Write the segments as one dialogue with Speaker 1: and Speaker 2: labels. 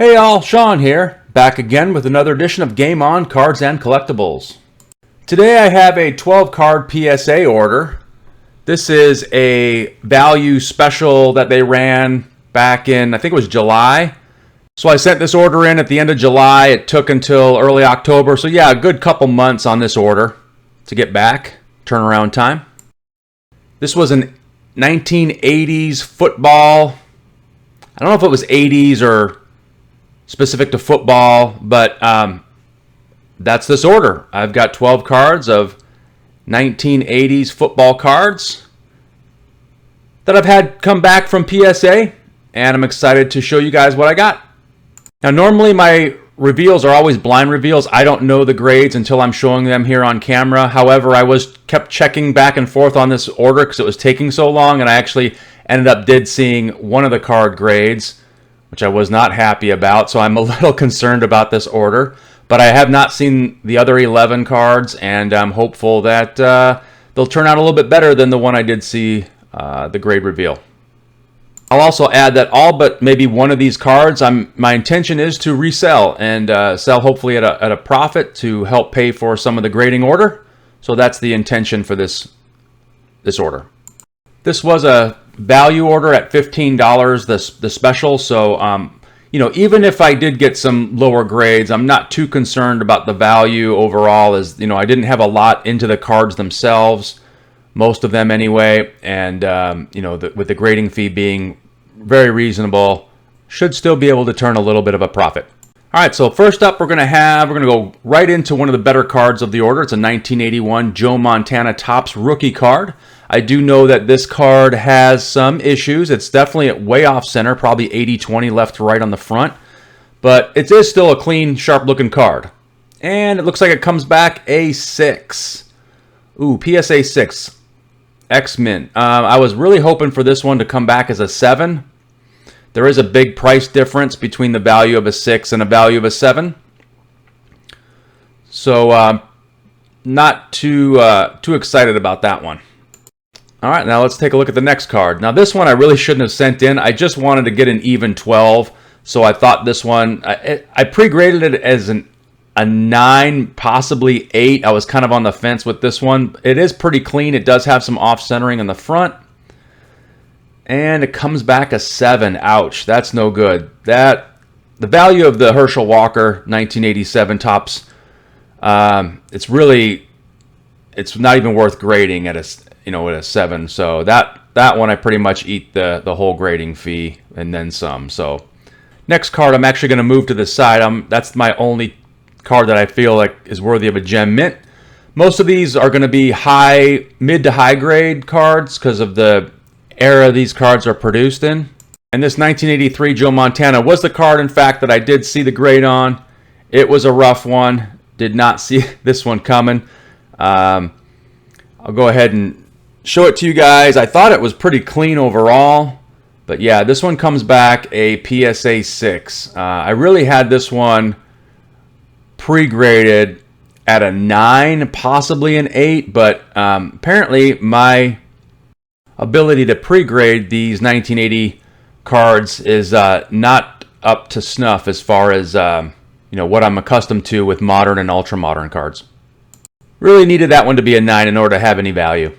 Speaker 1: Hey all, Sean here, back again with another edition of Game On Cards and Collectibles. Today I have a 12 card PSA order. This is a value special that they ran back in, I think it was July. So I sent this order in at the end of July. It took until early October. So yeah, a good couple months on this order to get back, turnaround time. This was an 1980s football. I don't know if it was 80s or specific to football, but that's this order. I've got 12 cards of 1980s football cards that I've had come back from PSA, and I'm excited to show you guys what I got. Now, normally my reveals are always blind reveals. I don't know the grades until I'm showing them here on camera. However, I kept checking back and forth on this order because it was taking so long, and I actually ended up seeing one of the card grades, which I was not happy about, so I'm a little concerned about this order. But I have not seen the other 11 cards, and I'm hopeful that they'll turn out a little bit better than the one I did see the grade reveal. I'll also add that all but maybe one of these cards, my intention is to resell and sell hopefully at a profit to help pay for some of the grading order. So that's the intention for this order. This was a value order at $15, the special. So, even if I did get some lower grades, I'm not too concerned about the value overall. As I didn't have a lot into the cards themselves, most of them anyway. And, with the grading fee being very reasonable, should still be able to turn a little bit of a profit. All right, so first up, we're going to go right into one of the better cards of the order. It's a 1981 Joe Montana Topps rookie card. I do know that this card has some issues. It's definitely way off center, probably 80-20 left to right on the front. But it is still a clean, sharp-looking card. And it looks like it comes back a 6. Ooh, PSA 6. X-Mint. I was really hoping for this one to come back as a 7. There is a big price difference between the value of a 6 and a value of a 7. So, not too excited about that one. All right, now let's take a look at the next card. Now this one I really shouldn't have sent in. I just wanted to get an even 12, so I thought this one, I pre-graded it as a 9, possibly 8. I was kind of on the fence with this one. It is pretty clean. It does have some off-centering in the front. And it comes back a 7. Ouch, that's no good. The value of the Herschel Walker 1987 Topps, it's not even worth grading at a 7. So that one I pretty much eat the whole grading fee and then some. So next card I'm actually going to move to the side. That's my only card that I feel like is worthy of a gem mint. Most of these are going to be mid to high grade cards because of the era these cards are produced in. And this 1983 Joe Montana was the card, in fact, that I did see the grade on. It was a rough one. Did not see this one coming. I'll go ahead and show it to you guys. I thought it was pretty clean overall. But yeah, this one comes back a PSA 6. I really had this one pre-graded at a 9, possibly an 8. But apparently my ability to pre-grade these 1980 cards is not up to snuff as far as what I'm accustomed to with modern and ultra modern cards. Really needed that one to be a 9 in order to have any value.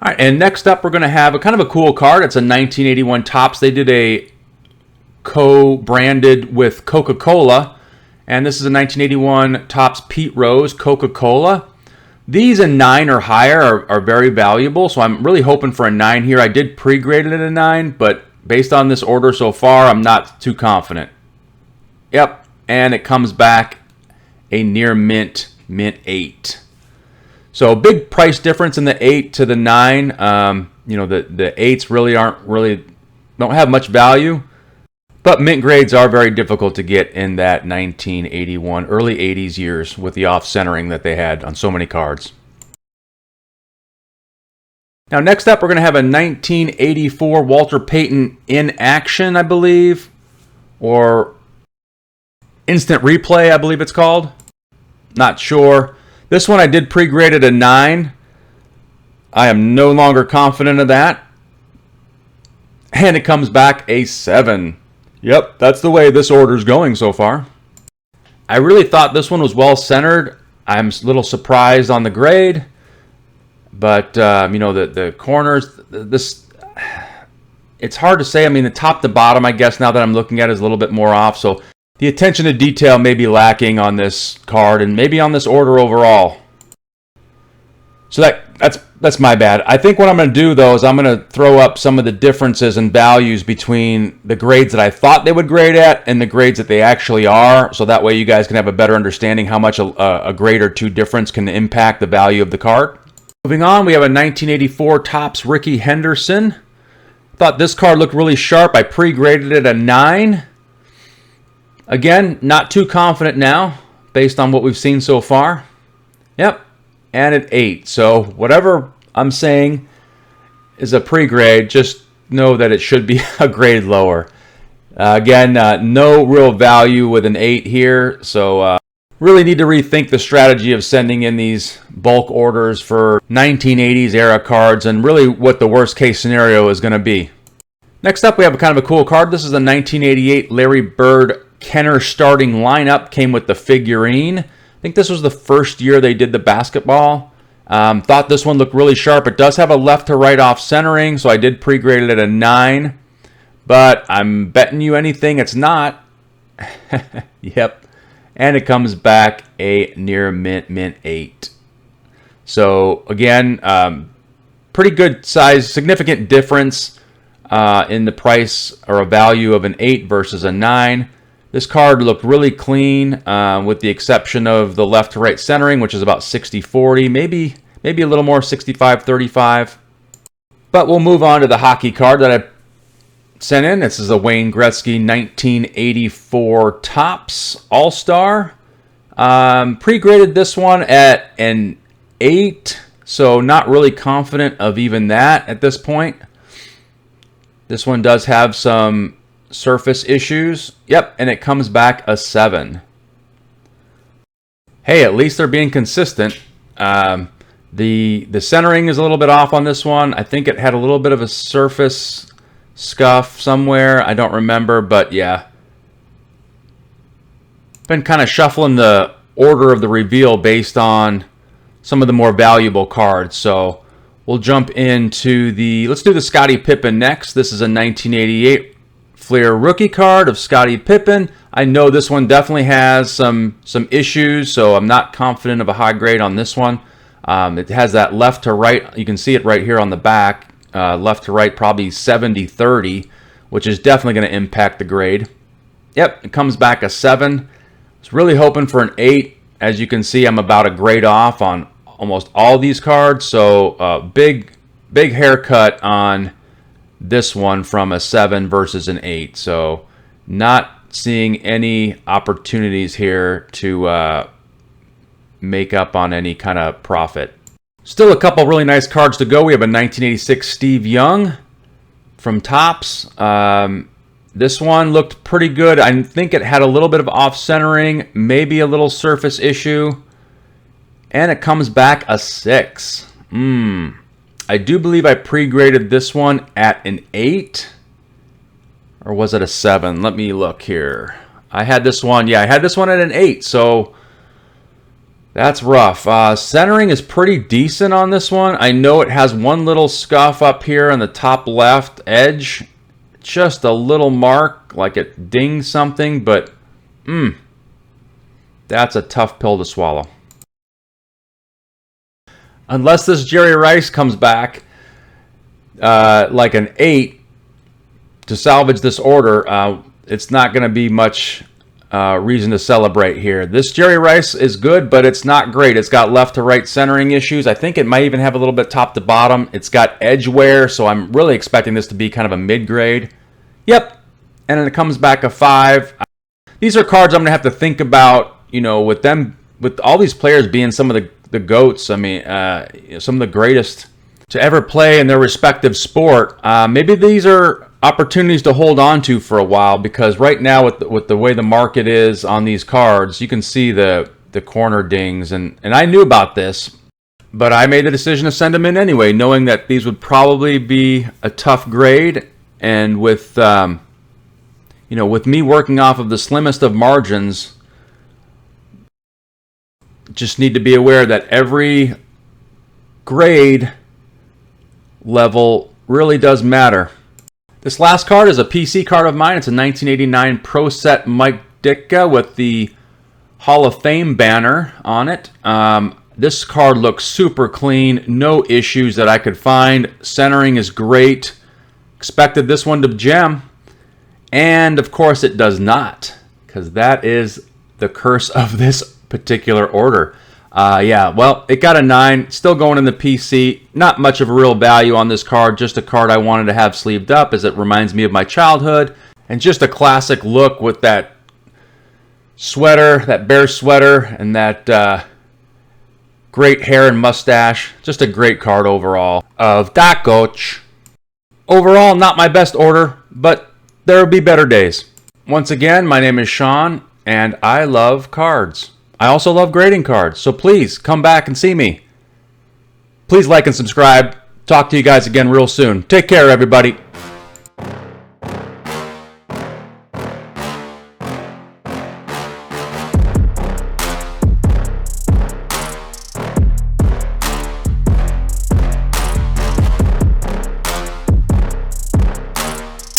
Speaker 1: All right, and next up we're going to have a kind of a cool card. It's a 1981 Topps. They did a co-branded with Coca-Cola, and this is a 1981 Topps Pete Rose Coca-Cola. These in 9 or higher are very valuable, so I'm really hoping for a 9 here. I did pre-grade it at a 9, but based on this order so far, I'm not too confident. Yep, and it comes back a near mint 8. So big price difference in the 8 to the 9. The 8s really don't have much value, but mint grades are very difficult to get in that 1981, early 80s years with the off-centering that they had on so many cards. Now next up, we're going to have a 1984 Walter Payton in action, I believe, or instant replay, I believe it's called. Not sure. This one I did pre-grade at a 9. I am no longer confident of that. And it comes back a 7. Yep, that's the way this order's going so far. I really thought this one was well centered. I'm a little surprised on the grade, but you know, the corners, it's hard to say. I mean, the top to bottom, I guess now that I'm looking at it, is a little bit more off. So the attention to detail may be lacking on this card and maybe on this order overall. So that's my bad. I think what I'm going to do, though, is I'm going to throw up some of the differences and values between the grades that I thought they would grade at and the grades that they actually are. So that way you guys can have a better understanding how much a grade or two difference can impact the value of the card. Moving on, we have a 1984 Topps Rickey Henderson. Thought this card looked really sharp. I pre-graded it a 9. Again, not too confident now based on what we've seen so far. Yep. And an 8. So whatever I'm saying is a pre-grade, just know that it should be a grade lower. Again, no real value with an 8 here, so really need to rethink the strategy of sending in these bulk orders for 1980s era cards and really what the worst case scenario is going to be. Next up, we have a kind of a cool card. This is a 1988 Larry Bird Kenner starting lineup. Came with the figurine. I think this was the first year they did the basketball. Thought this one looked really sharp. It does have a left to right off centering, so I did pre-grade it at a 9. But I'm betting you anything it's not. Yep. And it comes back a near mint 8. So again, pretty good size, significant difference in the price or a value of an 8 versus a 9. This card looked really clean, with the exception of the left to right centering, which is about 60-40, maybe a little more 65-35. But we'll move on to the hockey card that I sent in. This is a Wayne Gretzky 1984 Topps All-Star. Pre-graded this one at an 8, so not really confident of even that at this point. This one does have some surface issues. Yep, and it comes back a 7. Hey, at least they're being consistent. The centering is a little bit off on this one. I think it had a little bit of a surface scuff somewhere. I don't remember, but yeah. Been kind of shuffling the order of the reveal based on some of the more valuable cards. So we'll jump into let's do the Scottie Pippen next. This is a 1988 Fleer rookie card of Scottie Pippen. I know this one definitely has some issues, so I'm not confident of a high grade on this one. It has that left to right. You can see it right here on the back. Left to right, probably 70-30, which is definitely going to impact the grade. Yep, it comes back a 7. I was really hoping for an 8. As you can see, I'm about a grade off on almost all these cards, so big haircut on this one from a 7 versus an 8. So not seeing any opportunities here to make up on any kind of profit. Still a couple really nice cards to go. We have a 1986 Steve Young from Topps. This one looked pretty good. I think it had a little bit of off-centering, maybe a little surface issue. And it comes back a 6. I do believe I pre-graded this one at an 8. Or was it a 7? Let me look here. I had this one. Yeah, I had this one at an 8. So that's rough. Centering is pretty decent on this one. I know it has one little scuff up here on the top left edge. Just a little mark, like it dinged something. But, that's a tough pill to swallow. Unless this Jerry Rice comes back like an 8 to salvage this order, it's not going to be much reason to celebrate here. This Jerry Rice is good, but it's not great. It's got left to right centering issues. I think it might even have a little bit top to bottom. It's got edge wear, so I'm really expecting this to be kind of a mid-grade. Yep, and then it comes back a 5. These are cards I'm going to have to think about, you know, with all these players being some of the GOATs. I mean, some of the greatest to ever play in their respective sport. Maybe these are opportunities to hold on to for a while, because right now with the way the market is on these cards, you can see the corner dings, and I knew about this, but I made the decision to send them in anyway, knowing that these would probably be a tough grade, and with You know, with me working off of the slimmest of margins, just need to be aware that every grade level really does matter. This last card is a PC card of mine. It's a 1989 Pro Set Mike Ditka with the Hall of Fame banner on it. This card looks super clean, no issues that I could find. Centering is great. Expected this one to gem. And of course it does not, because that is the curse of this particular order. Yeah, well, it got a 9, still going in the PC. Not much of a real value on this card, just a card I wanted to have sleeved up as it reminds me of my childhood. And just a classic look with that sweater, that bear sweater, and that great hair and mustache. Just a great card overall of that coach. Overall, not my best order, but there will be better days. Once again, my name is Sean, and I love cards. I also love grading cards, so please come back and see me. Please like and subscribe. Talk to you guys again real soon. Take care, everybody.